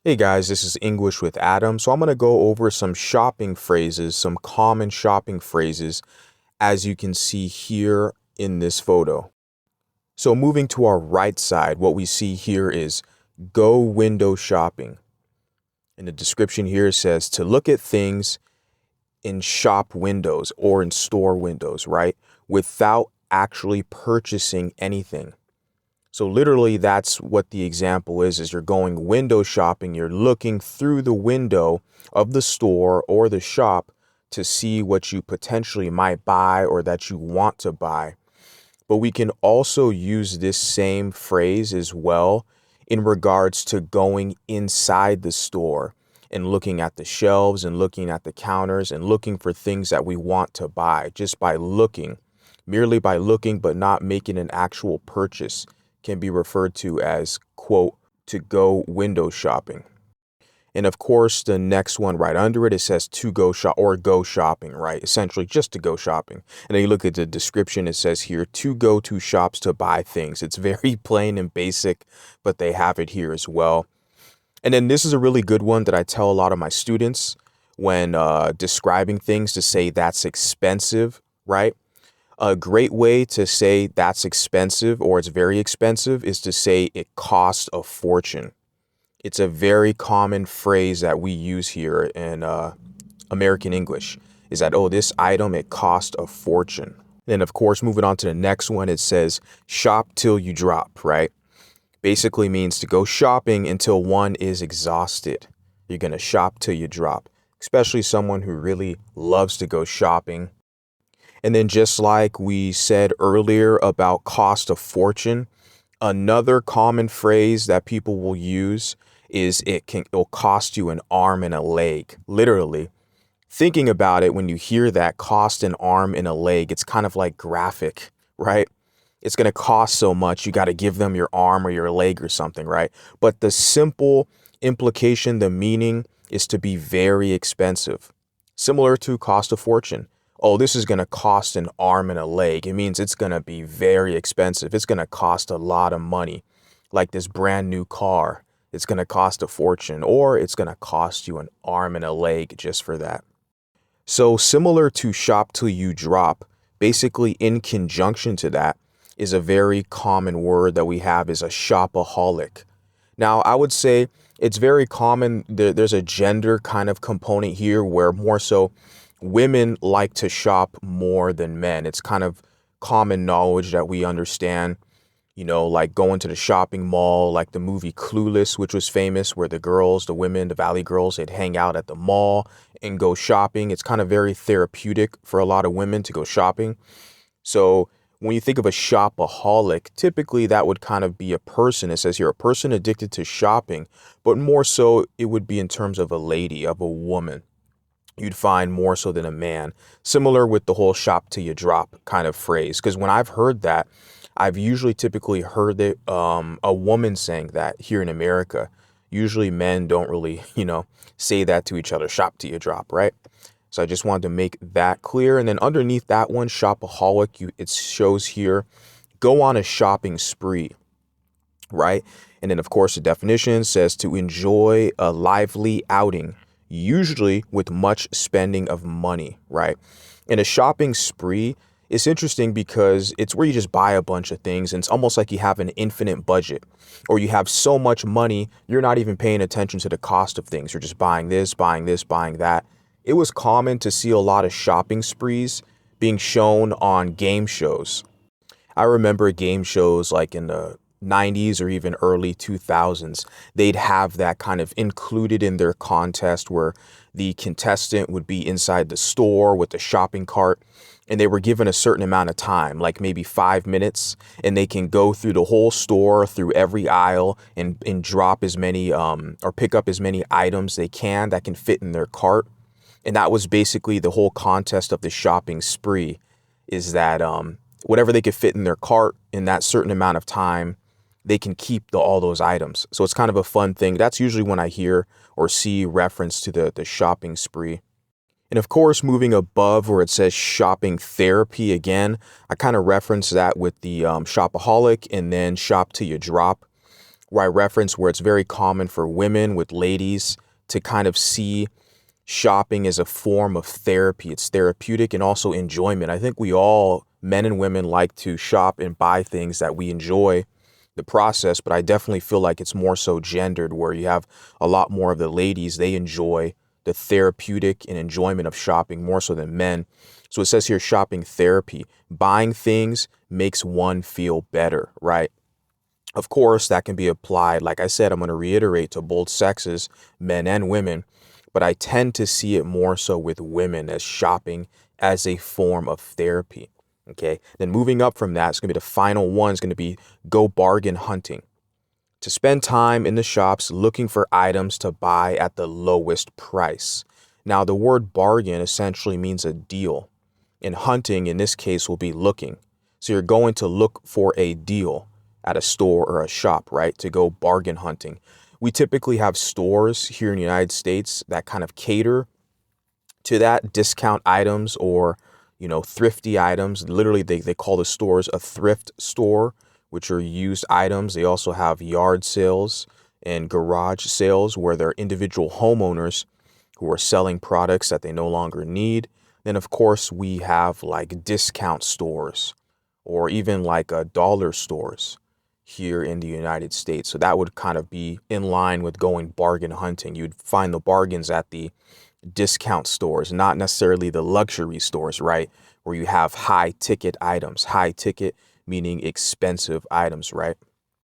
Hey guys, this is English with Adam. So I'm going to go over some shopping phrases, some common shopping phrases, as you can see here in this photo. So moving to our right side, what we see here is go window shopping. In the description here, it says to look at things in shop windows or in store windows, right? Without actually purchasing anything. So literally that's what the example is you're going window shopping, you're looking through the window of the store or the shop to see what you potentially might buy or that you want to buy. But we can also use this same phrase as well in regards to going inside the store and looking at the shelves and looking at the counters and looking for things that we want to buy just by looking, merely by looking, but not making an actual purchase can be referred to as, quote, to go window shopping. And of course, the next one right under it says to go shop or go shopping, right? Essentially just to go shopping. And then you look at the description, it says here to go to shops to buy things. It's very plain and basic, but they have it here as well. And then this is a really good one that I tell a lot of my students when describing things to say that's expensive, right? A great way to say that's expensive or it's very expensive is to say it costs a fortune. It's a very common phrase that we use here in American English is that, oh, this item, it cost a fortune. Then, of course, moving on to the next one, it says shop till you drop, right? Basically means to go shopping until one is exhausted. You're going to shop till you drop, especially someone who really loves to go shopping. And then just like we said earlier about cost of fortune, another common phrase that people will use is it'll cost you an arm and a leg. Literally, thinking about it, when you hear that cost an arm and a leg, it's kind of like graphic, right? It's going to cost so much, you got to give them your arm or your leg or something, right? But the simple implication, the meaning is to be very expensive, similar to cost of fortune. Oh, this is going to cost an arm and a leg. It means it's going to be very expensive. It's going to cost a lot of money, like this brand new car. It's going to cost a fortune, or it's going to cost you an arm and a leg just for that. So similar to shop till you drop, basically in conjunction to that is a very common word that we have is a shopaholic. Now, I would say it's very common. There's a gender kind of component here where more so women like to shop more than men. It's kind of common knowledge that we understand, like going to the shopping mall, like the movie Clueless, which was famous, where the girls, the women, the Valley girls, they'd hang out at the mall and go shopping. It's kind of very therapeutic for a lot of women to go shopping. So when you think of a shopaholic, typically that would kind of be a person. It says here, a person addicted to shopping, but more so it would be in terms of a lady, of a woman. You'd find more so than a man. Similar with the whole shop till you drop kind of phrase. Because when I've heard that, I've usually typically heard it, a woman saying that here in America. Usually men don't really, say that to each other, shop till you drop, right? So I just wanted to make that clear. And then underneath that one, shopaholic, it shows here, go on a shopping spree, right? And then, of course, the definition says to enjoy a lively outing, usually with much spending of money, right? In a shopping spree, it's interesting because it's where you just buy a bunch of things and it's almost like you have an infinite budget or you have so much money, you're not even paying attention to the cost of things. You're just buying this, buying this, buying that. It was common to see a lot of shopping sprees being shown on game shows. I remember game shows like in the 90s or even early 2000s, they'd have that kind of included in their contest where the contestant would be inside the store with the shopping cart and they were given a certain amount of time, like maybe 5 minutes, and they can go through the whole store, through every aisle and drop as many or pick up as many items they can that can fit in their cart. And that was basically the whole contest of the shopping spree is that whatever they could fit in their cart in that certain amount of time, they can keep all those items. So it's kind of a fun thing. That's usually when I hear or see reference to the shopping spree. And of course, moving above where it says shopping therapy again, I kind of reference that with the shopaholic and then shop till you drop, where I reference where it's very common for women with ladies to kind of see shopping as a form of therapy. It's therapeutic and also enjoyment. I think we all, men and women, like to shop and buy things that we enjoy the process, but I definitely feel like it's more so gendered, where you have a lot more of the ladies, they enjoy the therapeutic and enjoyment of shopping more so than men. So it says here, shopping therapy. Buying things makes one feel better, right? Of course, that can be applied, like I said, I'm going to reiterate, to both sexes, men and women, but I tend to see it more so with women, as shopping as a form of therapy. Okay, then moving up from that, it's going to be the final one, is going to be go bargain hunting. To spend time in the shops looking for items to buy at the lowest price. Now, the word bargain essentially means a deal, and hunting in this case will be looking. So you're going to look for a deal at a store or a shop, right? To go bargain hunting. We typically have stores here in the United States that kind of cater to that, discount items or, thrifty items. Literally, they call the stores a thrift store, which are used items. They also have yard sales and garage sales, where they're individual homeowners who are selling products that they no longer need. Then, of course, we have like discount stores or even like dollar stores here in the United States. So that would kind of be in line with going bargain hunting. You'd find the bargains at the discount stores, not necessarily the luxury stores, right? Where you have high ticket items, high ticket meaning expensive items, right?